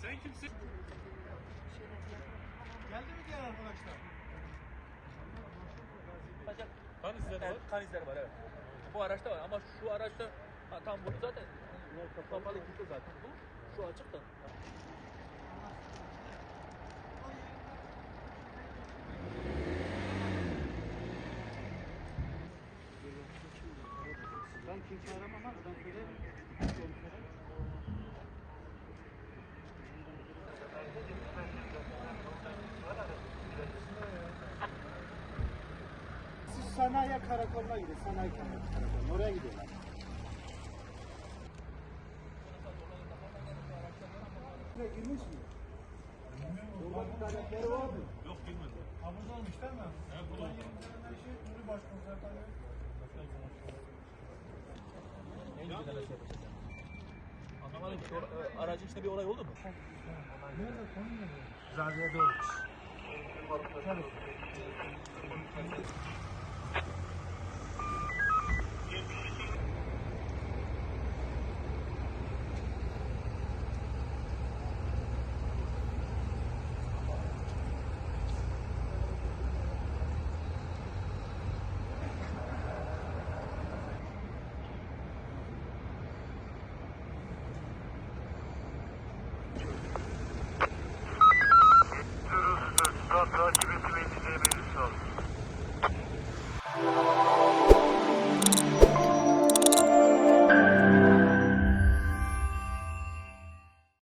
Sen kimsin? Geldi mi diğer arkadaşlar? Kan izleri var. Kan izleri var, evet. Bu araçta var ama şu araçta tam bunu zaten kapalı gitti zaten bu. Şu açık da. Ben kimse aramam abi. Ben söylerim. Siz sanayi karakoluna gidin. Sanayi karakoluna. Oraya gidiyorlar. Ne girmiş mi? Orada bir tane peri var mı? Yok girmedi. Burada olmuş değil mi? Evet burada. Nuri Başkomiser tanıyor. En güzel araç yapacağız yani. Anlamadım ki aracın içinde bir olay oldu mu? Nerede? Konu ne? Zaviye doğru. Tabii.